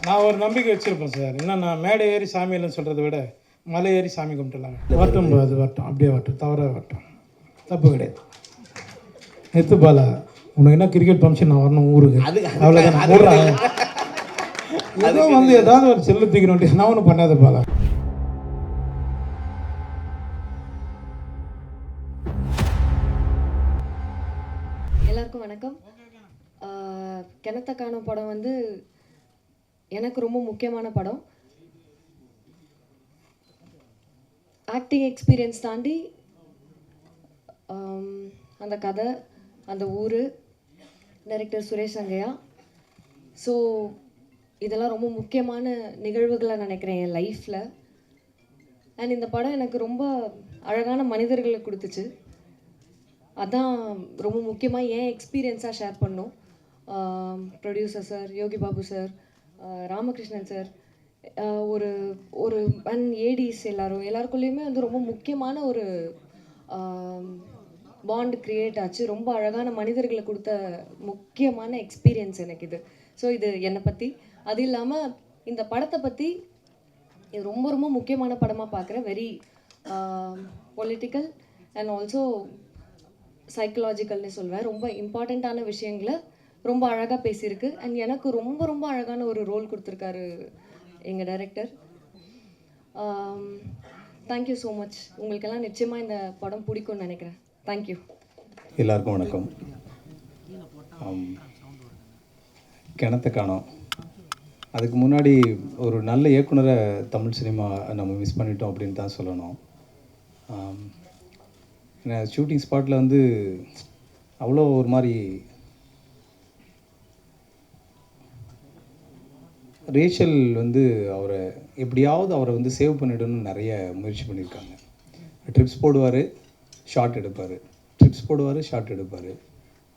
நான் ஒரு நம்பிக்கை வச்சுருப்பேன் சார். என்னன்னா மேடை ஏறி சாமி இல்லைன்னு சொல்கிறத விட மலை ஏறி சாமி கும்பிட்டுலாம் வரட்டும். அது வரட்டும், அப்படியே வரட்டும், தவறாக வரட்டும், தப்பு கிடையாது. நெத்துப்பாலா உனக்கு என்ன கிரிக்கெட் ஃபங்க்ஷன் நான் வரணும் ஊருக்கு, அவ்வளோதான். ஏதோ வந்து ஏதாவது ஒரு செல்லு தூக்கணும், நான் ஒன்றும் பண்ணாத பாலா. எல்லாருக்கும் வணக்கம். கிணத்த காணும் படம் வந்து எனக்கு ரொம்ப முக்கியமான படம். ஆக்டிங் எக்ஸ்பீரியன்ஸ் தாண்டி அந்த கதை, அந்த ஊர், டைரக்டர் சுரேஷ் அங்கையா. ஸோ இதெல்லாம் ரொம்ப முக்கியமான நிகழ்வுகளை நினைக்கிறேன் என் லைஃப்பில். அண்ட் இந்த படம் எனக்கு ரொம்ப அழகான மனிதர்களை கொடுத்துச்சு. அதான் ரொம்ப முக்கியமாக என் எக்ஸ்பீரியன்ஸாக ஷேர் பண்ணோம். Producer sir, Yogi Babu sir, Ramakrishnan sir, ஒரு ஒரு அண்ட் ஏடிஸ் எல்லாருக்குள்ளேயுமே வந்து ரொம்ப முக்கியமான ஒரு பாண்ட் க்ரியேட் ஆச்சு. ரொம்ப அழகான மனிதர்களை கொடுத்த முக்கியமான எக்ஸ்பீரியன்ஸ் எனக்கு இது. ஸோ இது என்னை பற்றி. அது இல்லாமல் இந்த படத்தை பற்றி இது ரொம்ப ரொம்ப முக்கியமான படமாக பார்க்குறேன். வெரி பொலிட்டிக்கல் அண்ட் ஆல்சோ சைக்கலாஜிக்கல்னு சொல்வேன். ரொம்ப இம்பார்ட்டண்ட்டான விஷயங்களை ரொம்ப அழகாக பேசியிருக்கு. அண்ட் எனக்கு ரொம்ப ரொம்ப அழகான ஒரு ரோல் கொடுத்துருக்காரு எங்கள் டைரக்டர். Thank you so much. உங்களுக்கெல்லாம் நிச்சயமாக இந்த படம் பிடிக்கும்னு நினைக்கிறேன். தேங்க்யூ. எல்லாருக்கும் வணக்கம். கிணத்த காணோம். அதுக்கு முன்னாடி ஒரு நல்ல இயக்குனரை தமிழ் சினிமா நம்ம மிஸ் பண்ணிட்டோம் அப்படின்னு தான் சொல்லணும். ஏன்னா ஷூட்டிங் ஸ்பாட்டில் வந்து அவ்வளோ ஒரு மாதிரி ரேச்சல் வந்து எப்படியாவது அவரை வந்து சேவ் பண்ணிடணும்னு நிறைய முயற்சி பண்ணியிருக்காங்க. ட்ரிப்ஸ் போடுவார், ஷார்ட் எடுப்பார், ட்ரிப்ஸ் போடுவார், ஷார்ட் எடுப்பார்.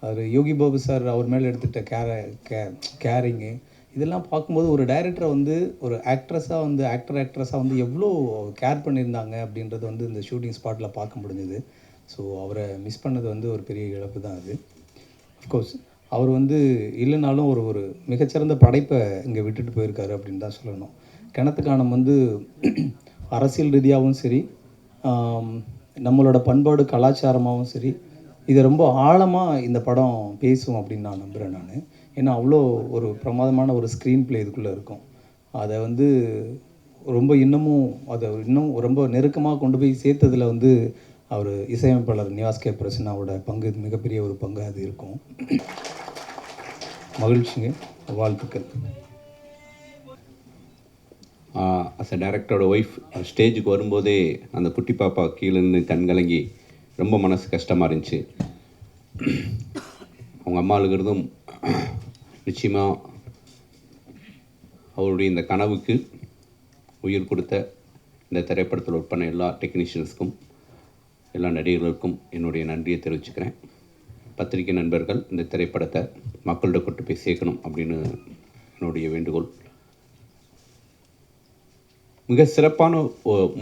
அவர் யோகி பாபு சார் அவர் மேலே எடுத்துகிட்ட கேரிங்கு இதெல்லாம் பார்க்கும்போது ஒரு டைரக்டரை வந்து ஒரு ஆக்ட்ரஸாக வந்து எவ்வளோ கேர் பண்ணியிருந்தாங்க அப்படின்றது வந்து இந்த ஷூட்டிங் ஸ்பாட்டில் பார்க்க முடிஞ்சுது. ஸோ அவரை மிஸ் பண்ணது வந்து ஒரு பெரிய இழப்பு தான் அது. அஃப்கோர்ஸ் அவர் வந்து இல்லைனாலும் ஒரு மிகச்சிறந்த படைப்பை இங்கே விட்டுட்டு போயிருக்காரு அப்படின்னு தான் சொல்லணும். கிணத்து காணம் வந்து அரசியல் ரீதியாகவும் சரி, நம்மளோட பண்பாடு கலாச்சாரமாகவும் சரி, இதை ரொம்ப ஆழமாக இந்த படம் பேசும் அப்படின்னு நான் நம்புகிறேன் நான். ஏன்னா அவ்வளோ ஒரு பிரமாதமான ஒரு ஸ்க்ரீன் ப்ளே இதுக்குள்ளே இருக்கும். அதை வந்து இன்னும் ரொம்ப நெருக்கமாக கொண்டு போய் சேர்த்ததில் வந்து அவர் இசையமைப்பாளர் நிவாஸ் கே பிரசன்னாவோட பங்கு மிகப்பெரிய ஒரு பங்கு அது இருக்கும். மகிழ்ச்சிங்க, வாழ்த்துக்கள். அஸ் அ டைரக்டரோட ஒய்ஃப் ஸ்டேஜுக்கு வரும்போதே அந்த குட்டி பாப்பா கீழே நின்று கண்கலங்கி ரொம்ப மனசு கஷ்டமாக இருந்துச்சு. அவங்க அம்மா அழுகிறதும் நிச்சயமாக அவருடைய இந்த கனவுக்கு உயிர் கொடுத்த இந்த திரைப்படத்தில் ஒர்க் பண்ண எல்லா டெக்னீஷியன்ஸ்க்கும், எல்லா நடிகர்களுக்கும் என்னுடைய நன்றியை தெரிவிச்சுக்கிறேன். பத்திரிகை நண்பர்கள் இந்த திரைப்படத்தை மக்கள்கிட்ட கொண்டு போய் சேர்க்கணும் அப்படின்னு என்னுடைய வேண்டுகோள். மிக சிறப்பான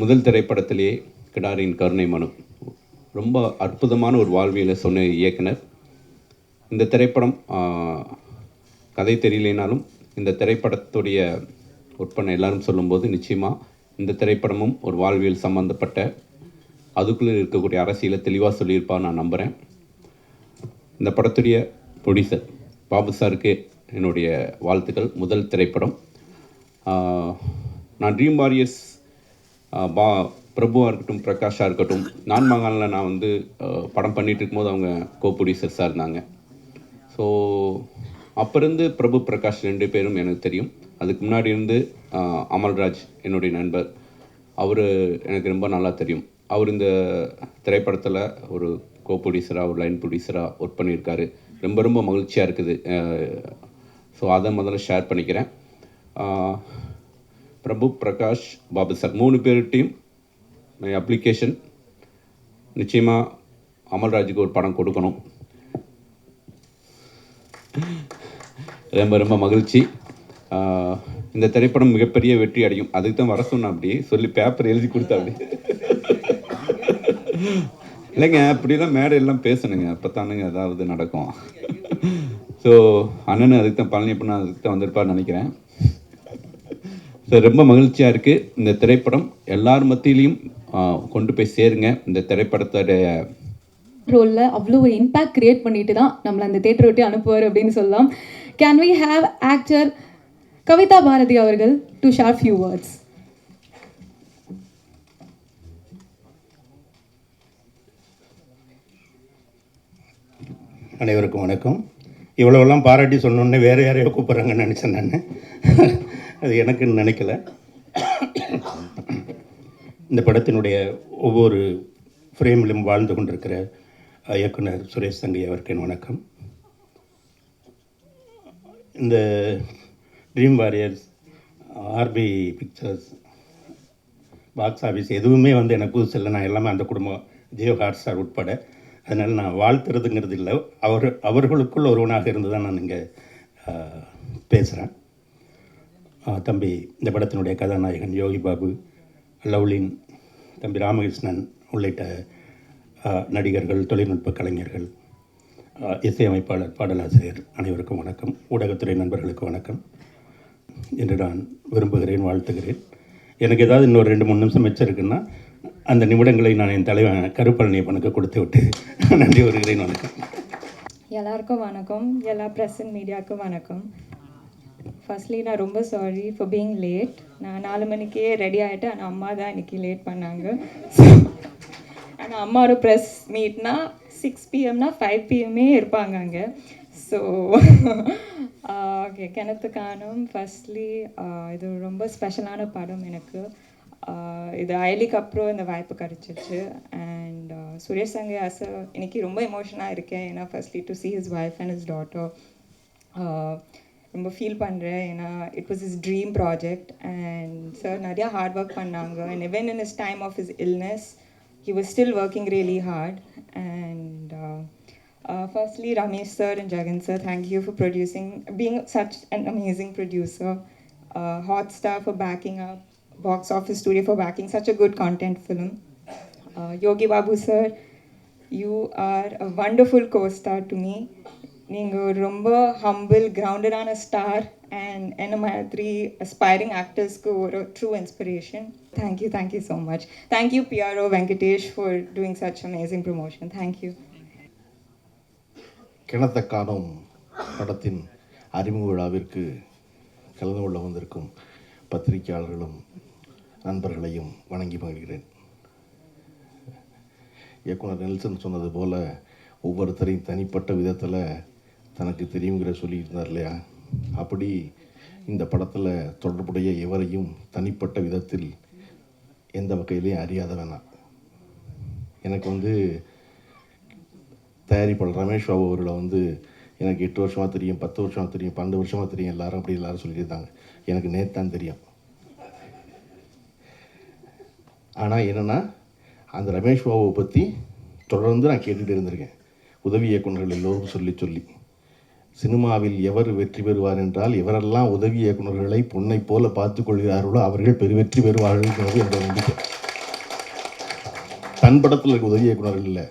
முதல் திரைப்படத்திலேயே கிடாரியின் கருணை மனு, ரொம்ப அற்புதமான ஒரு வாழ்வியலை சொன்ன இயக்குனர். இந்த திரைப்படம் கதை தெரியலைனாலும் இந்த திரைப்படத்துடைய ஒர்க் பண்ண எல்லாரும் சொல்லும்போது நிச்சயமாக இந்த திரைப்படமும் ஒரு வாழ்வியல் சம்மந்தப்பட்ட அதுக்குள்ளே இருக்கக்கூடிய அரசியலை தெளிவாக சொல்லியிருப்பான்னு நான் நம்புகிறேன். இந்த படத்துடைய ப்ரொடியூசர் பாபு சாருக்கு என்னுடைய வாழ்த்துக்கள். முதல் திரைப்படம். நான் ட்ரீம் வாரியர்ஸ் பிரபுவாக இருக்கட்டும், பிரகாஷாக இருக்கட்டும், நான் மகானில் நான் வந்து படம் பண்ணிகிட்டு இருக்கும்போது அவங்க கோ ப்ரொடியூசர்ஸாக இருந்தாங்க. ஸோ அப்போ இருந்து பிரபு பிரகாஷ் 2 பேரும் எனக்கு தெரியும். அதுக்கு முன்னாடி இருந்து அமல்ராஜ் என்னுடைய நண்பர், அவர் எனக்கு ரொம்ப நல்லா தெரியும். அவர் இந்த திரைப்படத்தில் ஒரு கோ ப்ரொடியூசராக, ஒரு லைன் ப்ரொடியூசராக ஒர்க் பண்ணியிருக்காரு. ரொம்ப ரொம்ப மகிழ்ச்சியாக இருக்குது. ஸோ அதை முதல்ல ஷேர் பண்ணிக்கிறேன். பிரபு, பிரகாஷ், பாபு சார் 3 பேர்கிட்டையும் அப்ளிகேஷன், நிச்சயமாக அமல்ராஜுக்கு ஒரு படம் கொடுக்கணும். ரொம்ப ரொம்ப மகிழ்ச்சி. இந்த திரைப்படம் மிகப்பெரிய வெற்றி அடையும். அதுக்கு தான் வர சொன்னேன். அப்படியே சொல்லி பேப்பர் எழுதி கொடுத்தா அப்படி இல்லைங்க, அப்படிலாம் மேடையெல்லாம் பேசணுங்க, அப்போ தானுங்க ஏதாவது நடக்கும். ஸோ அண்ணன் அதுக்கு தான் பழனியப்பண்ணா அதுக்கு தான் வந்திருப்பான்னு நினைக்கிறேன். ஸோ ரொம்ப மகிழ்ச்சியாக இருக்குது. இந்த திரைப்படம் எல்லார் மத்தியிலையும் கொண்டு போய் சேருங்க. இந்த திரைப்படத்தோடைய ரோலில் அவ்வளோ ஒரு இம்பேக்ட் க்ரியேட் பண்ணிட்டு தான் நம்மளை அந்த தேட்டரை விட்டு அனுப்புவார் அப்படின்னு சொல்லலாம். Can we have actor Kavitha Bharathi அவர்கள் டு ஷேர் ஃபியூ வேர்ட்ஸ்? அனைவருக்கும் வணக்கம். இவ்வளோவெல்லாம் பாராட்டி சொன்னோன்னே வேறு யாரையோ கூப்பிட்றாங்கன்னு நினச்சேன் நான். அது எனக்குன்னு நினைக்கல. இந்த படத்தினுடைய ஒவ்வொரு ஃப்ரேமிலும் வாழ்ந்து கொண்டிருக்கிற இயக்குனர் சுரேஷ் சங்கை அவருக்கு என் வணக்கம். இந்த Dream Warriors, RB Pictures, box office எதுவுமே வந்து எனக்கு புதுசு இல்லை. நான் எல்லாமே அந்த குடும்பம், ஜியோ ஹாட் ஸ்டார் உட்பட. அதனால் நான் வாழ்த்துறதுங்கிறது இல்லை, அவர்களுக்குள் ஒருவனாக இருந்து தான் நான் இங்கே பேசுகிறேன். தம்பி இந்த படத்தினுடைய கதாநாயகன் யோகி பாபு, லவ்லின், தம்பி ராமகிருஷ்ணன் உள்ளிட்ட நடிகர்கள், தொழில்நுட்ப கலைஞர்கள், இசையமைப்பாளர், பாடலாசிரியர் அனைவருக்கும் வணக்கம். ஊடகத்துறை நண்பர்களுக்கு வணக்கம் என்று நான் விரும்புகிறேன், வாழ்த்துகிறேன். எனக்கு ஏதாவது இன்னொரு 2-3 நிமிஷம் மிச்சம் அந்த நிமிடங்களை நான் என் தலைவன் கருப்பழனியப்பனுக்கு கொடுத்து விட்டு நன்றி வருகிறேன். வணக்கம். எல்லாருக்கும் வணக்கம். எல்லா ப்ரெஸ் அண்ட் மீடியாவுக்கும் வணக்கம். ஃபர்ஸ்ட்லி நான் ரொம்ப சாரி ஃபார் பீயிங் லேட். நான் 4 மணிக்கே ரெடி ஆகிட்டேன். ஆனால் அம்மா தான் இன்றைக்கி லேட் பண்ணாங்க. ஆனால் அம்மாவோட ப்ரெஸ் மீட்னா 6 PM 5 PM இருப்பாங்க அங்கே. ஸோ ஓகே, கிணத்து காணும். ஃபர்ஸ்ட்லி இது ரொம்ப ஸ்பெஷலான படம் எனக்கு. இது அயலிக்கு அப்புறம் இந்த வாய்ப்பு கிடச்சிச்சு. அண்ட் சுரேஷ் சங்கை சார் இன்னைக்கு ரொம்ப எமோஷனாக இருக்கேன். ஏன்னா firstly to C his wife and his daughter ரொம்ப ஃபீல் பண்ணுறேன். ஏன்னா it was his dream project and sir நிறையா ஹார்ட் ஒர்க் பண்ணாங்க. And even in his time of his illness he was still working really hard. And firstly Ramesh sir and Jagan sir, thank you for being such an amazing producer. Hotstar for backing up, Box Office Studio for backing such a good content film. Yogi Babu sir, you are a wonderful co-star to me. நீங்கள் ரொம்ப humble, கிரவுண்டடான star and என்ன மாதிரி aspiring ஆக்டர்ஸ்க்கு ஒரு true inspiration. Thank you so much. Thank you PRO Venkatesh for doing such amazing promotion. Thank you. கிணத்த காணும் படத்தின் அறிமுக விழாவிற்கு கலந்து கொள்ள வந்திருக்கும் பத்திரிகையாளர்களும் நண்பர்களையும் வணங்கி மகிழ்கிறேன். இயக்குனர் நெல்சன் சொன்னது போல் ஒவ்வொருத்தரையும் தனிப்பட்ட விதத்தில் தனக்கு தெரியுங்கிற சொல்லியிருந்தார் இல்லையா, அப்படி இந்த படத்தில் தொடர்புடைய எவரையும் தனிப்பட்ட விதத்தில் எந்த வகையிலையும் அறியாத வேணாம். எனக்கு தயாரிப்பாளர் ரமேஷ் பாபு அவர்களை எனக்கு 8 வருஷமாக தெரியும், 10 வருஷமாக தெரியும், 12 வருஷமாக தெரியும். எல்லாரும் சொல்லியிருந்தாங்க. எனக்கு நேற்று தெரியும். ஆனால் என்னென்னா, அந்த ரமேஷ் பாபுவை பற்றி தொடர்ந்து நான் கேட்டுகிட்டு இருந்திருக்கேன். உதவி இயக்குநர்கள் எல்லோரும் சொல்லி சினிமாவில் எவர் வெற்றி பெறுவார் என்றால், எவரெல்லாம் உதவி இயக்குநர்களை பொன்னை போல பார்த்து கொள்கிறார்களோ அவர்கள் வெற்றி பெறுவார்கள் என்பது என்னுடைய நம்பிக்கை. தன் படத்தில் இருக்க உதவி இயக்குநர்கள் இல்லை,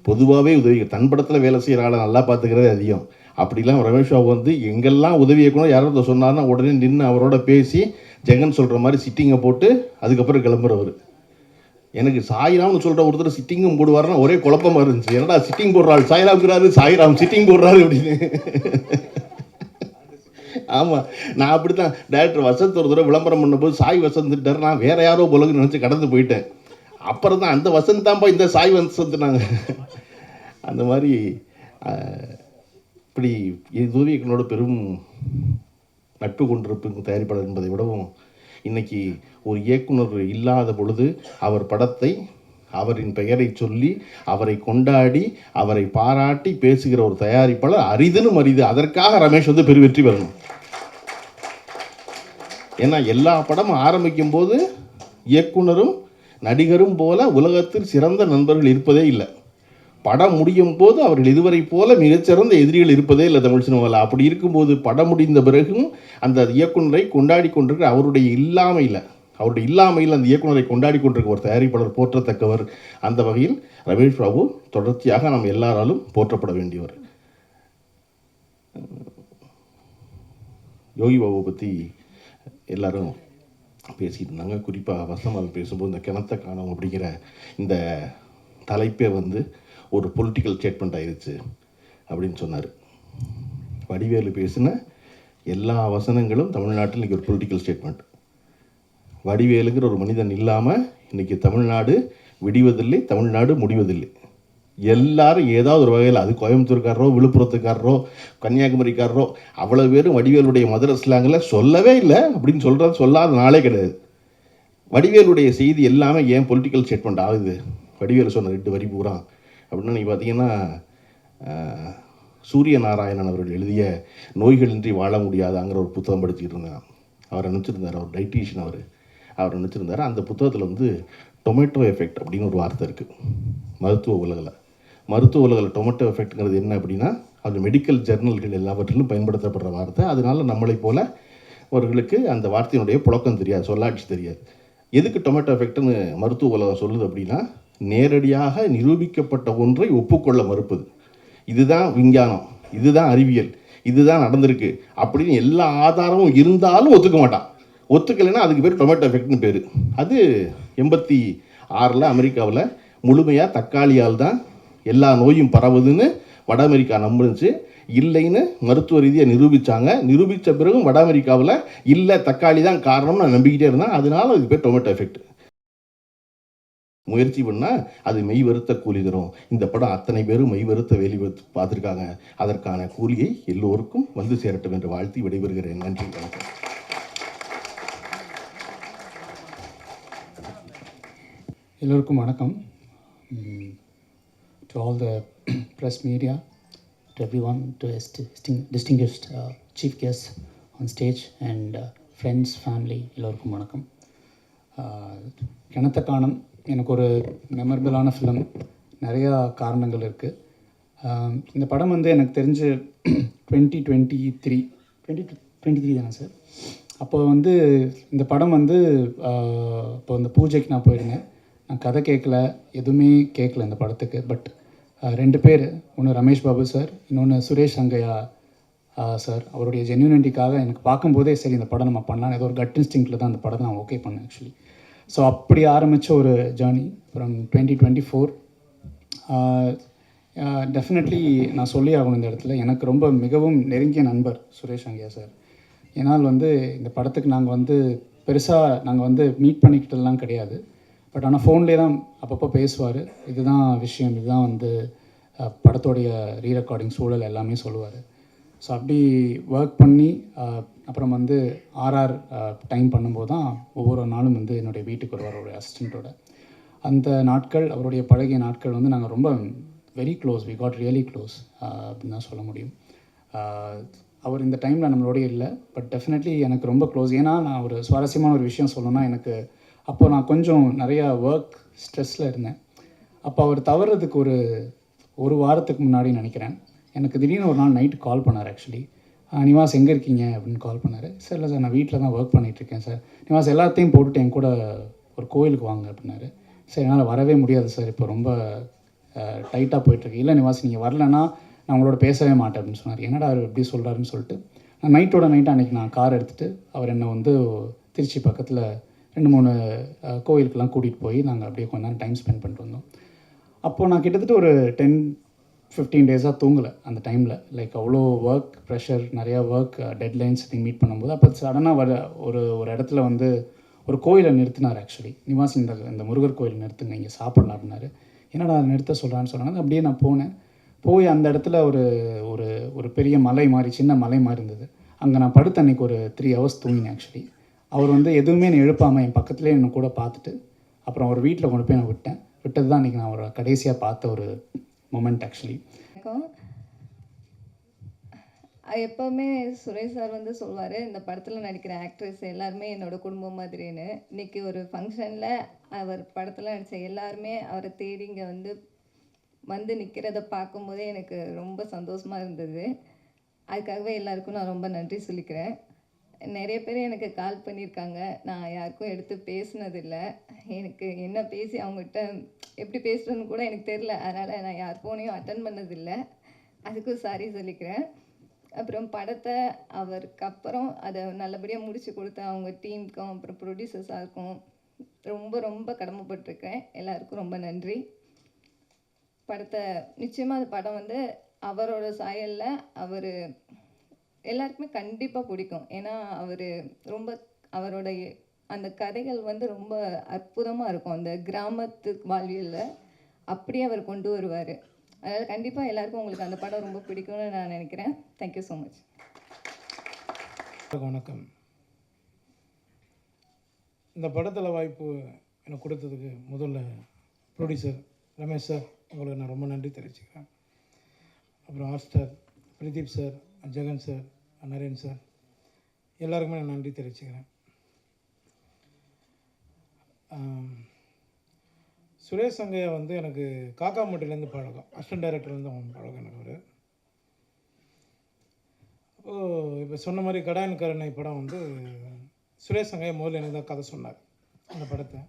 பொதுவாகவே தன் படத்தில் வேலை செய்கிற ஆளை நல்லா பார்த்துக்கிறதே அதிகம். அப்படிலாம் ரமேஷ் பாபு எங்கெல்லாம் உதவி இயக்குனர் யாராவது சொன்னார்னா உடனே நின்று அவரோட பேசி ஜெகன் சொல்கிற மாதிரி சிட்டிங்கை போட்டு அதுக்கப்புறம் கிளம்புறவர். எனக்கு சாய்ராம்னு சொல்கிற ஒருத்தர் சிட்டிங்கும் போடுவார்னா ஒரே குழப்பமாக இருந்துச்சு. என்னடா சிட்டிங் போடுறாள், சாய்ராம்ங்கிறாரு, சாய்ராம் சிட்டிங் போடுறாரு அப்படின்னு. ஆமாம், நான் அப்படி தான் டேரக்டர் வசந்த் ஒரு தடவை விளம்பரம் பண்ணும்போது சாய் வசந்துட்டார், நான் வேறு யாரோ போலன்னு நினச்சி கடந்து போயிட்டேன். அப்புறம் தான் அந்த வசந்த் தான்ப்பா இந்த சாய் வசந்துனாங்க. அந்த மாதிரி இப்படி இதுவே என்னோட பெரும் நட்பு கொண்டிருப்பு தயாரிப்பாளர் என்பதை விடவும், இன்றைக்கி ஒரு இயக்குனர் இல்லாத பொழுது அவர் படத்தை, அவரின் பெயரை சொல்லி, அவரை கொண்டாடி, அவரை பாராட்டி பேசுகிற ஒரு தயாரிப்பாளர் அரிதுன்னு அரிது. அதற்காக ரமேஷ் பெருவெற்றி பெறணும். ஏன்னா எல்லா படமும் ஆரம்பிக்கும் போது இயக்குனரும் நடிகரும் போல உலகத்தில் சிறந்த நண்பர்கள் இருப்பதே இல்லை. படம் முடியும் போது அவர்கள் இதுவரை போல மிகச்சிறந்த எதிரிகள் இருப்பதே இல்லை தமிழ் சினிமாவில். அப்படி இருக்கும்போது படம் முடிந்த பிறகும் அந்த இயக்குனரை கொண்டாடி கொண்டிருக்கிற அவருடைய இல்லாமையில் அந்த இயக்குனரை கொண்டாடி கொண்டிருக்க ஒரு தயாரிப்பாளர் போற்றத்தக்கவர். அந்த வகையில் ரமேஷ் பாபு தொடர்ச்சியாக நாம் எல்லாராலும் போற்றப்பட வேண்டியவர். யோகி பாபு பற்றி எல்லாரும் பேசிகிட்டு இருந்தாங்க. குறிப்பாக வசமல் பேசும்போது இந்த கிணத்த காணோம் அப்படிங்கிற இந்த தலைப்பே வந்து ஒரு பொலிட்டிக்கல் ஸ்டேட்மெண்ட் ஆயிடுச்சு அப்படின்னு சொன்னார். வடிவேலு பேசின எல்லா வசனங்களும் தமிழ்நாட்டில் இன்றைக்கி ஒரு பொலிட்டிக்கல் ஸ்டேட்மெண்ட். வடிவேலுங்கிற ஒரு மனிதன் இல்லாமல் இன்றைக்கி தமிழ்நாடு விடிவதில்லை, தமிழ்நாடு முடிவதில்லை. எல்லாரும் ஏதாவது ஒரு வகையில், அது கோயம்புத்தூர்காரரோ விழுப்புரத்துக்காரரோ கன்னியாகுமரிக்காரரோ அவ்வளோ பேரும் வடிவேலுடைய மதுரை ஸ்லாங்கில் சொல்லவே இல்லை அப்படின்னு சொல்லாத நாளே கிடையாது. வடிவேலுடைய செய்தி எல்லாமே ஏன் பொலிட்டிக்கல் ஸ்டேட்மெண்ட் ஆகுது? வடிவேலு சொன்ன 2 வரி பூரா அப்படின்னா நீங்கள் பார்த்தீங்கன்னா, சூரிய நாராயணன் அவர்கள் எழுதிய நோய்களின்றி வாழ முடியாதாங்கிற ஒரு புத்தகம் படிச்சுக்கிட்டு இருந்தேன். அவர் நினச்சிருந்தார், அவர் டைட்டீஷியன், அவர் நினச்சிருந்தார். அந்த புத்தகத்தில் வந்து டொமேட்டோ எஃபெக்ட் அப்படின்னு ஒரு வார்த்தை இருக்குது மருத்துவ உலகில். டொமேட்டோ எஃபெக்ட்ங்கிறது என்ன அப்படின்னா, அது மெடிக்கல் ஜர்னல்கள் எல்லாவற்றிலும் பயன்படுத்தப்படுற வார்த்தை. அதனால் நம்மளை போல அவர்களுக்கு அந்த வார்த்தையினுடைய புழக்கம் தெரியாது, சொல்லாட்சி தெரியாது. எதுக்கு டொமேட்டோ எஃபெக்ட்னு மருத்துவ உலகம் சொல்லுது அப்படின்னா, நேரடியாக நிரூபிக்கப்பட்ட ஒன்றை ஒப்புக்கொள்ள மறுப்பது. இதுதான் விஞ்ஞானம், இதுதான் அறிவியல், இதுதான் நடந்திருக்கு அப்படின்னு எல்லா ஆதாரமும் இருந்தாலும் ஒத்துக்க மாட்டான். ஒத்துக்கலைன்னா அதுக்கு பேர் டொமேட்டோ எஃபெக்ட்னு பேர். அது 86 அமெரிக்காவில் முழுமையாக தக்காளியால் தான் எல்லா நோயும் பரவுதுன்னு வட அமெரிக்கா நம்புச்சு. இல்லைன்னு மருத்துவ ரீதியாக நிரூபித்த பிறகும் வட அமெரிக்காவில் இல்லை தக்காளி தான் காரணம்னு நான் நம்பிக்கிட்டே இருந்தேன். அதனால அதுக்கு பேர் டொமேட்டோ எஃபெக்ட். முயற்சி பண்ணால் அது மெய் வருத்த கூலி தரும். இந்த படம் அத்தனை பேரும் மெய் வருத்த வேலி பார்த்துருக்காங்க. அதற்கான கூலியை எல்லோருக்கும் வந்து சேரட்டும் என்று வாழ்த்தி விடைபெறுகிறேன். நன்றி, வணக்கம். எல்லோருக்கும் வணக்கம். To all the press media, to everyone, to distinguished chief guests on stage and friends, family, எல்லோருக்கும் வணக்கம். கிணத்த காணம் எனக்கு ஒரு மெமரபிளான ஃபிலிம். நிறையா காரணங்கள் இருக்குது. இந்த படம் வந்து எனக்கு தெரிஞ்சு 2023 தானே சார்? அப்போ வந்து இந்த படம் வந்து இப்போ இந்த பூஜைக்கு நான் போயிருந்தேன். நான் கதை கேட்கல, எதுவுமே கேட்கல இந்த படத்துக்கு. பட் 2 பேர், ஒன்று ரமேஷ் பாபு சார், இன்னொன்று சுரேஷ் சங்கையா சார், அவருடைய ஜென்யூனிட்டிக்காக எனக்கு பார்க்கும்போதே சரி இந்த படம் நம்ம பண்ணலாம், ஏதோ ஒரு கட் இன்ஸ்டிங்கில் தான் அந்த படத்தை நான் ஓகே பண்ணேன் ஆக்சுவலி. ஸோ அப்படி ஆரம்பித்த ஒரு ஜேர்னி ஃப்ரம் 2024. டெஃபினெட்லி நான் சொல்லி ஆகணும் இந்த இடத்துல, எனக்கு ரொம்ப மிகவும் நெருங்கிய நண்பர் சுரேஷ் சங்கையா சார். ஏன்னால் வந்து இந்த படத்துக்கு நாங்கள் வந்து பெருசாக நாங்கள் வந்து மீட் பண்ணிக்கிட்டதெல்லாம் கிடையாது. பட் ஆனால் ஃபோன்லேயே தான் அப்பப்போ பேசுவார். இதுதான் விஷயம், இதுதான் வந்து படத்தோடைய ரீரெக்கார்டிங் சூழல் எல்லாமே சொல்லுவார். ஸோ அப்படி ஒர்க் பண்ணி அப்புறம் வந்து ஆர்ஆர் டைம் பண்ணும்போது தான் ஒவ்வொரு நாளும் வந்து என்னுடைய வீட்டுக்கு வருவார் ஒரு அசிஸ்டண்ட்டோட. அந்த நாட்கள், அவருடைய பழகிய நாட்கள் வந்து நாங்கள் ரொம்ப very close, we got really close அப்படின்னு தான் சொல்ல முடியும். அவர் இந்த டைமில் நம்மளோடய இல்லை, பட் டெஃபினெட்லி எனக்கு ரொம்ப க்ளோஸ். ஏன்னா நான் ஒரு சுவாரஸ்யமான ஒரு விஷயம் சொல்லணும்னா, எனக்கு அப்போ நான் கொஞ்சம் நிறையா ஒர்க் ஸ்ட்ரெஸ்ஸில் இருந்தேன். அப்போ அவர் தவறுறதுக்கு ஒரு வாரத்துக்கு முன்னாடி நினைக்கிறேன், எனக்கு திடீர்னு ஒரு நாள் நைட்டு கால் பண்ணார். ஆக்சுவலி, நிவாஸ் எங்கே இருக்கீங்க அப்படின்னு கால் பண்ணார். சார் இல்லை சார், நான் வீட்டில் தான் ஒர்க் பண்ணிகிட்ருக்கேன் சார். நிவாஸ் எல்லாத்தையும் போட்டுட்டு என் கூட ஒரு கோயிலுக்கு வாங்க அப்படின்னாரு. சார் என்னால் வரவே முடியாது சார், இப்போ ரொம்ப டைட்டாக போயிட்டுருக்கு. இல்லை நிவாஸ், நீங்கள் வரலன்னா நான் உங்களோட பேசவே மாட்டேன் அப்படின்னு சொன்னார். என்னடா அவர் எப்படி சொல்கிறாருன்னு சொல்லிட்டு நான் நைட்டோட நைட்டு அன்றைக்கி நான் கார் எடுத்துகிட்டு அவர் என்னை வந்து திருச்சி பக்கத்தில் 2-3 கோயிலுக்கெல்லாம் கூட்டிகிட்டு போய் நாங்கள் அப்படியே கொஞ்ச நேரம் டைம் ஸ்பெண்ட் பண்ணிட்டு வந்தோம். அப்போது நான் கிட்டத்தட்ட ஒரு 10-15 டேஸாக தூங்கலை அந்த டைமில். லைக் அவ்வளோ ஒர்க் ப்ரெஷர், நிறையா ஒர்க் டெட்லைன்ஸ் மீட் பண்ணும்போது அப்போ சடனாக ஒரு இடத்துல வந்து ஒரு கோயிலை நிறுத்தினார். ஆக்சுவலி, நிவாஸ் இந்த முருகர் கோயில் நிறுத்துங்க, இங்கே சாப்பிட்லாம் அப்படின்னாரு. என்னடா அதை நிறுத்த சொல்கிறான்னு சொன்னாங்க. அப்படியே நான் போய் அந்த இடத்துல ஒரு பெரிய மலை மாதிரி, சின்ன மலை மாதிரி இருந்தது. அங்கே நான் படுத்து அன்றைக்கி ஒரு 3 hours தூங்கினேன். ஆக்சுவலி அவர் வந்து எதுவுமே என்னை எழுப்பாமல் என் பக்கத்துலேயே என்னை கூட பார்த்துட்டு அப்புறம் ஒரு வீட்டில் கொண்டு போய் நான் விட்டது தான் இன்றைக்கி நான் ஒரு கடைசியாக பார்த்த ஒரு மொமெண்ட். ஆக்சுவலி எப்போவுமே சுரேஷ் சார் வந்து சொல்வார், இந்த படத்தில் நடிக்கிற ஆக்ட்ரஸ் எல்லாருமே என்னோடய குடும்பம் மாதிரின்னு. இன்றைக்கி ஒரு ஃபங்க்ஷனில் அவர் படத்தில் நடித்த எல்லாருமே அவரை தேடி இங்கே வந்து நிற்கிறத பார்க்கும்போதே எனக்கு ரொம்ப சந்தோஷமாக இருந்தது. அதுக்காகவே எல்லாருக்கும் நான் ரொம்ப நன்றி சொல்லிக்கிறேன். நிறைய பேர் எனக்கு கால் பண்ணியிருக்காங்க, நான் யாருக்கும் எடுத்து பேசினதில்லை. எனக்கு என்ன பேசி அவங்ககிட்ட எப்படி பேசுகிறேன்னு கூட எனக்கு தெரில. அதனால் நான் யார் ஃபோனையும் அட்டன் பண்ணதில்லை. அதுக்கும் சாரி சொல்லிக்கிறேன். அப்புறம் படத்தை அவருக்கு அப்புறம் அதை நல்லபடியாக முடிச்சு கொடுத்த அவங்க டீமுக்கும் அப்புறம் ப்ரொடியூசர்ஸாருக்கும் ரொம்ப ரொம்ப கடமைப்பட்டிருக்கேன். எல்லாருக்கும் ரொம்ப நன்றி. படத்தை நிச்சயமாக அந்த படம் வந்து அவரோட சாயலில் அவர் எல்லாருக்குமே கண்டிப்பாக பிடிக்கும். ஏன்னா அவர் ரொம்ப அவரோட அந்த கதைகள் வந்து ரொம்ப அற்புதமாக இருக்கும். அந்த கிராமத்து வாழ்வியலில் அப்படியே அவர் கொண்டு வருவார். அதனால் கண்டிப்பாக எல்லாருக்கும் உங்களுக்கு அந்த படம் ரொம்ப பிடிக்கும்னு நான் நினைக்கிறேன். Thank you so much. வணக்கம். இந்த படத்தில் வாய்ப்பு எனக்கு கொடுத்ததுக்கு முதல்ல ப்ரொடியூசர் ரமேஷ் சார், உங்களுக்கு நான் ரொம்ப நன்றி தெரிவிச்சுக்கிறேன். அப்புறம் Hotstar Pradeep sir, Jagan sir, Naren sir, எல்லாருக்குமே நான் நன்றி தெரிவிச்சுக்கிறேன். சுரேஷ் சங்கையா வந்து எனக்கு காக்காமட்டிலேருந்து பழக்கம், அசிஸ்டன்ட் டைரக்டர்லேருந்து அவங்க பழக்கம் எனக்கு ஒரு. அப்போது இப்போ சொன்ன மாதிரி கடாயன் கருணை படம் வந்து சுரேஷ் சங்கையா முதல்ல எனக்கு தான் கதை சொன்னார் அந்த படத்தை.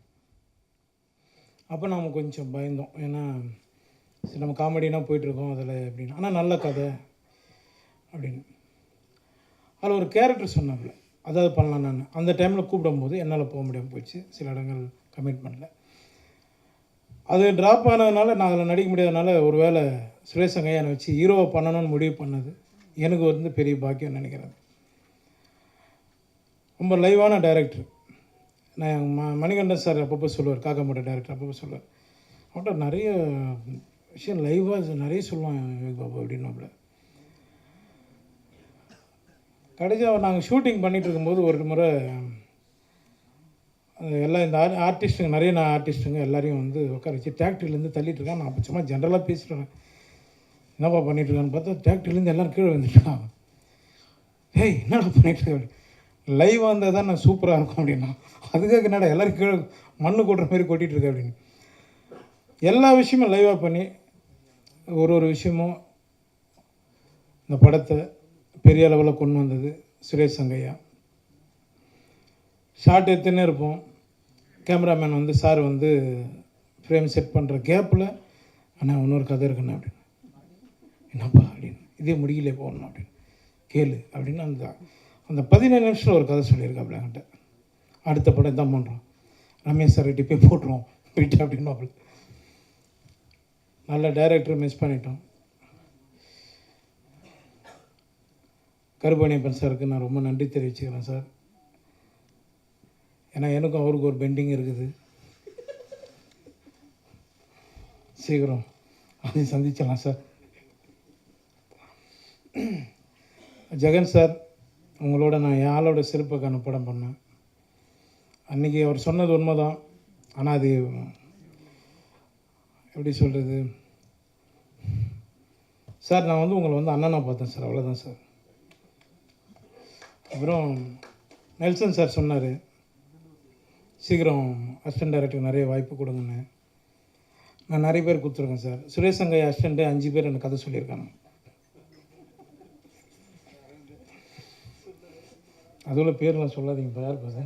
அப்போ நாம் கொஞ்சம் பயந்தோம், ஏன்னா சரி நம்ம காமெடினா போயிட்டுருக்கோம் அதில் அப்படின்னு, ஆனால் நல்ல கதை அப்படின்னு. அதில் ஒரு கேரக்டர் சொன்னாப்புல, அதாவது பண்ணலாம். நான் அந்த டைமில் கூப்பிடும்போது என்னால் போக முடியாமல் போயிடுச்சு, சில இடங்கள் கமிட்மெண்ட்டில். அது ட்ராப் ஆனதுனால நான் அதில் நடிக்க முடியாதனால ஒரு வேளை சுரேஷ் சங்கையா என்னை வச்சு ஹீரோவை பண்ணணும்னு முடிவு பண்ணது எனக்கு வந்து பெரிய பாக்கியம் நினைக்கிறேன். ரொம்ப லைவான டைரக்டர். நான் மணிகண்டன் சார் அப்பப்போ சொல்லுவார், காக்காமட்ட டைரக்டர் அப்பப்போ சொல்லுவார், அவன்கிட்ட நிறைய விஷயம் லைவாக நிறைய சொல்லுவான் யோகி பாபு அப்படின்னாப்புல. கடைசியாக நாங்கள் ஷூட்டிங் பண்ணிகிட்டு இருக்கும்போது ஒரு முறை எல்லாம் இந்த ஆர்டிஸ்ட்டுங்க நிறைய ஆர்டிஸ்ட்டுங்க எல்லாரையும் வந்து உட்கார வச்சு டிராக்டர்லேருந்து தள்ளிட்டுருக்கான். நான் அப்போ சும்மா ஜென்ரலாக பேசிட்டுருக்கேன், என்னப்பா பண்ணிகிட்ருக்கான்னு பார்த்தா டிராக்டர்லேருந்து எல்லோரும் கீழே வந்துட்டுருக்காங்க. ஏய் என்னடா பண்ணிகிட்ருக்க, லைவாக இருந்தால் தான் நான் சூப்பராக இருக்கும் அப்படின்னா, அதுக்காக என்னடா எல்லோரும் கீழே மண்ணு கொட்டுற மாதிரி கொட்டிகிட்ருக்க அப்படின்னு. எல்லா விஷயமும் லைவாக பண்ணி ஒரு விஷயமும் இந்த படத்தை பெரிய அளவில் கொண்டு வந்தது சுரேஷ் சங்கையா. ஷார்ட் எடுத்துன்னே இருப்போம், கேமராமேன் வந்து சார் வந்து ஃப்ரேம் செட் பண்ணுற கேப்பில் அண்ணா இன்னொரு கதை இருக்குண்ணா அப்படின்னு, என்னப்பா அப்படின்னு, இதே முடியல போகணும் அப்படின்னு, கேளு அப்படின்னு அந்த 17 நிமிஷத்தில் ஒரு கதை சொல்லியிருக்காப்புல என்கிட்ட. அடுத்த படம் தான் பண்ணுறோம், ரமேஷ் சார் கிட்டே போய் போட்டுருவோம் போயிட்டு அப்படின்னு. நல்ல டைரக்டர் மிஸ் பண்ணிட்டோம். கருப்பணியப்பன் சாருக்கு நான் ரொம்ப நன்றி தெரிவிச்சுக்கிறேன் சார். ஏன்னா எனக்கும் அவருக்கு ஒரு பெண்டிங் இருக்குது, சீக்கிரம் அதையும் சந்திச்சிடலாம் சார். ஜெகன் சார், உங்களோட நான் என் ஆளோட சிறப்புக்கான படம் பண்ணேன். அன்றைக்கி அவர் சொன்னது உண்மை தான், ஆனால் அது எப்படி சொல்கிறது சார், நான் வந்து உங்களை வந்து அண்ணனாக பார்த்தேன் சார், அவ்வளோதான் சார். அப்புறம் நெல்சன் சார் சொன்னார், சீக்கிரம் அசிஸ்டன்ட் டைரக்டருக்கு நிறைய வாய்ப்பு கொடுங்கன்னு. நான் நிறைய பேர் கொடுத்துருக்கேன் சார். சுரேஷ் சங்கையா அசிஸ்டண்ட்டு 5 பேர் எனக்கு கதை சொல்லியிருக்காங்க. அதுவும் பேர்லாம் சொல்லாதீங்க, யார் பாரு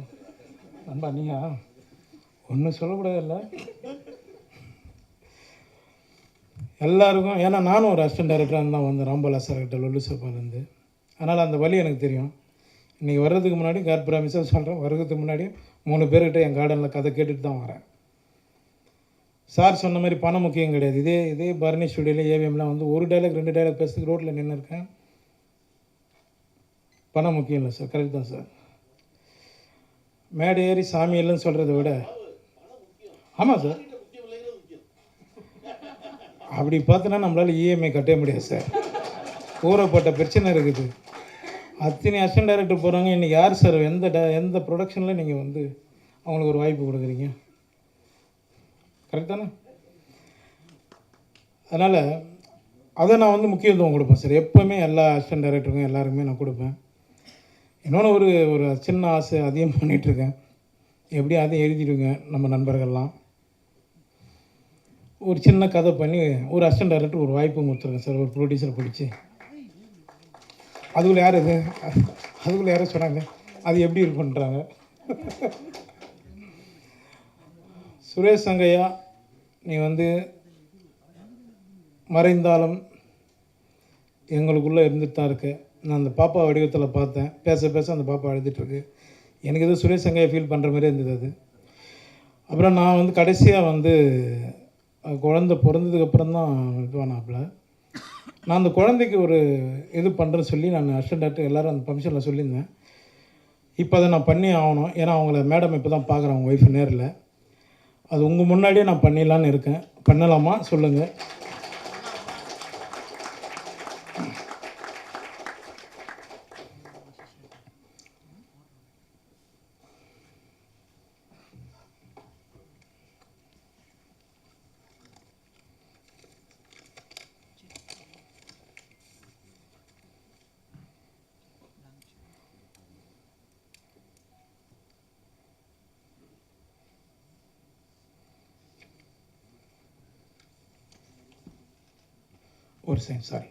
நண்பா, நீங்கள் ஒன்றும் சொல்லக்கூடாது இல்லை எல்லாருக்கும். ஏன்னா நானும் ஒரு அசிஸ்டன்ட் டைரக்டராக தான் வந்தேன் ராம்பாலா சார்கிட்ட, லொல்லு சாப்பாலேருந்து. அதனால் அந்த வழி எனக்கு தெரியும். இன்றைக்கி வர்றதுக்கு முன்னாடி காட் ப்ராமிஸாக சொல்கிறேன், வர்றதுக்கு முன்னாடி 3 பேர்கிட்ட என் கார்டனில் கதை கேட்டுட்டு தான் வரேன். சார் சொன்ன மாதிரி பணம் முக்கியம் கிடையாது. இதே பரணி ஸ்டுடியோவில் ஏவிஎம்லாம் வந்து 1 டைலாக் 2 டைலாக் பேசுறதுக்கு ரோட்டில் நின்று இருக்கேன். பணம் முக்கியம் இல்லை சார், கரெக்ட் தான் சார். மேடை ஏறி சாமி இல்லைன்னு சொல்கிறத விட, ஆமாம் சார், அப்படி பார்த்தோன்னா நம்மளால் இஎம்ஐ கட்ட முடியாது சார். ஊறப்பட்ட பிரச்சனை இருக்குது. அத்தனை அசிஸ்டன்ட் டைரக்டர் போகிறாங்க. இன்றைக்கி யார் சார் எந்த ப்ரொடக்ஷனில் நீங்கள் வந்து அவங்களுக்கு ஒரு வாய்ப்பு கொடுக்குறீங்க? கரெக்ட் தானே? அதனால் அதை நான் வந்து முக்கியத்துவம் கொடுப்பேன் சார். எப்போவுமே எல்லா அசிஸ்டன்ட் டைரக்டருக்கும் எல்லாருக்குமே நான் கொடுப்பேன். இன்னொன்று ஒரு சின்ன ஆசை அதிகம் பண்ணிகிட்ருக்கேன், எப்படியும் அதையும் எழுதிடுங்க நம்ம நண்பர்கள்லாம். ஒரு சின்ன கதை பண்ணி ஒரு அசிஸ்டன்ட் டைரக்டர் ஒரு வாய்ப்பு கொடுத்துருக்கேன் சார், ஒரு ப்ரொடியூசரை பிடிச்சி. அதுக்குள்ளே யார் அதுக்குள்ளே யாரும் சொன்னாங்க, அது எப்படி இருக்குன்றாங்க. சுரேஷ் சங்கையா, நீ வந்து மறைந்தாலும் எங்களுக்குள்ளே இருந்துட்டு தான் இருக்க. நான் அந்த பாப்பா வடிவத்தில் பார்த்தேன். பேச பேச அந்த பாப்பா அழுதுட்டுருக்கு. எனக்கு எதுவும் சுரேஷ் சங்கையை ஃபீல் பண்ணுற மாதிரி இருந்தது அது. அப்புறம் நான் வந்து கடைசியாக வந்து குழந்தை பிறந்ததுக்கப்புறம் தான் இதுவானாப்புல. நான் அந்த குழந்தைக்கு ஒரு இது பண்ணுறேன்னு சொல்லி நான் அசிஸ்டன்ட் டாக்டர் எல்லோரும் அந்த ஃபங்க்ஷனில் சொல்லியிருந்தேன். இப்போ அதை நான் பண்ணி ஆகணும். ஏன்னா அவங்கள மேடம் இப்போ தான் பார்க்குறேன், அவங்க ஒய்ஃபு நேரில். அது உங்கள் முன்னாடியே நான் பண்ணிடலான்னு இருக்கேன். பண்ணலாமா சொல்லுங்கள்? ஒரு செகண்ட், சாரி.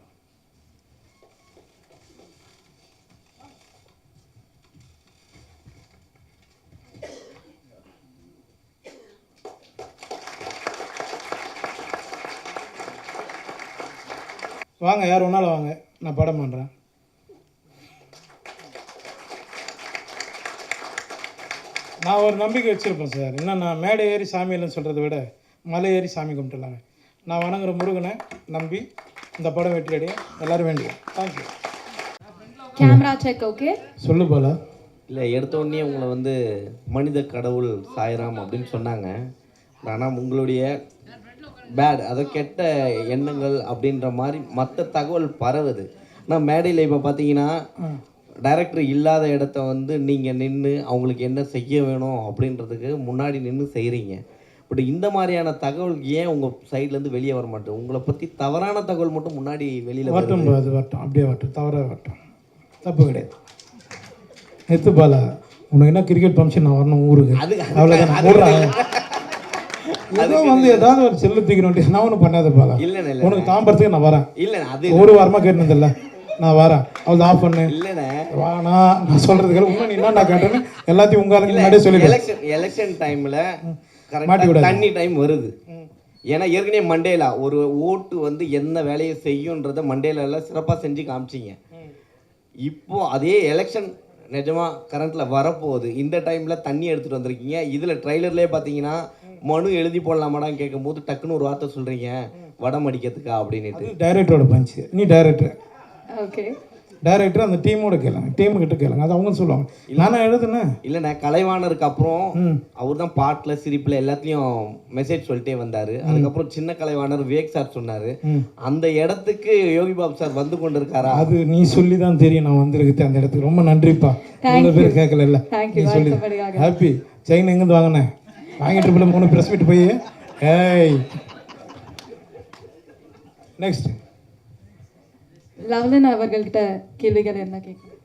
வாங்க, யார் வேணாலும் வாங்க, நான் படம் பண்ணுறேன். நான் ஒரு நம்பிக்கை வச்சுருப்பேன் சார். என்னன்னா மேடை ஏறி சாமி இல்லைன்னு சொல்கிறத விட மலை ஏறி சாமி கும்பிட்டுலாங்க. நான் வணங்குற முருகனை நம்பி இந்த படம் வெற்றி அடைய எல்லோரும் வேண்டியது. தேங்க்யூ. Camera check. ஓகே, சொல்லு போல. இல்லை, எடுத்தோடனே உங்களை வந்து மனித கடவுள் சாய்ராம் அப்படின்னு சொன்னாங்க. ஆனால் உங்களுடைய பேட், அதை கெட்ட எண்ணங்கள் அப்படின்ற மாதிரி மற்ற தகவல் பரவுது. ஆனால் மேடையில் இப்போ பார்த்தீங்கன்னா டைரக்டர் இல்லாத இடத்த வந்து நீங்கள் நின்று அவங்களுக்கு என்ன செய்ய வேணும் அப்படின்றதுக்கு முன்னாடி நின்று செய்கிறீங்க. பட் இந்த மாதிரியான தகவல் ஏன் உங்கள் சைட்லேருந்து வெளியே வர மாட்டேன்? உங்களை பற்றி தவறான தகவல் மட்டும் முன்னாடி வெளியில் வரட்டும். அது வரட்டும், அப்படியே வரட்டும், தவறாக வரட்டும், தப்பு கிடையாது. நெத்து பாலா, உனக்கு என்ன கிரிக்கெட் ஃபங்க்ஷன் நான் வரணும் ஊருக்கு, அவ்வளோதான். ஏதோ வந்து ஏதாவது ஒரு செல்லு தூக்கணும், நான் ஒன்றும் பண்ணாத பாலா. இல்லைண்ணே, உனக்கு தாம்பரத்துக்கு நான் வரேன். இல்லைண்ணே, அது ஒரு வாரமாக கேட்டதில்ல, நான் வரேன். அவள் ஆஃப் பண்ணு. இல்லைண்ணே, வானா நான் சொல்கிறதுக்கு உண்மை. நீ என்ன நான் கேட்டேன்னு எல்லாத்தையும் உங்களுக்கு முன்னாடியே சொல்லி எலெக்ஷன் டைமில் கரெக்டாக தண்ணி டைம் வருது. ஏன்னா ஏற்கனவே மண்டேலா ஒரு ஓட்டு வந்து என்ன வேலையை செய்யுன்றதை மண்டேலாவில் சிறப்பாக செஞ்சு காமிச்சிங்க. இப்போது அதே எலெக்ஷன் நிஜமாக கரண்ட்டில் வரப்போகுது. இந்த டைமில் தண்ணி எடுத்துகிட்டு வந்திருக்கீங்க. இதில் ட்ரைலர்லேயே பார்த்தீங்கன்னா மனு எழுதி போடலாமாடான்னு கேட்கும்போது டக்குன்னு ஒரு வார்த்தை சொல்கிறீங்க, வடம் அடிக்கிறதுக்கா அப்படின்ட்டு. டைரக்டரோட பஞ்சு. நீ டைரக்டர். ஓகே, டைரக்டர் அந்த டீமோட கேளுங்க, டீமுக்கிட்ட கேளுங்க, அது அவங்க சொல்லுவாங்க. நானும் எழுதுனேன். இல்லைண்ணே, கலைவாணருக்கு அப்புறம் அவர் தான் பாட்டில் சிரிப்பில் எல்லாத்துலேயும் மெசேஜ் சொல்லிட்டே வந்தார். அதுக்கப்புறம் சின்ன கலைவாணர் விவேக் சார் சொன்னார். அந்த இடத்துக்கு யோகி பாபு சார் வந்து கொண்டு இருக்காரா? அது நீ சொல்லி தான் தெரியும் நான் வந்திருக்கு அந்த இடத்துக்கு. ரொம்ப நன்றிப்பா. இவ்வளோ பேர் கேட்கல. நீ சொல்லி ஹாப்பி. செயின் எங்கேருந்து வாங்கினேன்? வாங்கிட்டு போல 3 ப்ரெஸ் மீட் போய். ஏய், நெக்ஸ்ட் லவ்லன் அவர்கள்கிட்ட கேள்விகள் என்ன கேட்கணும்?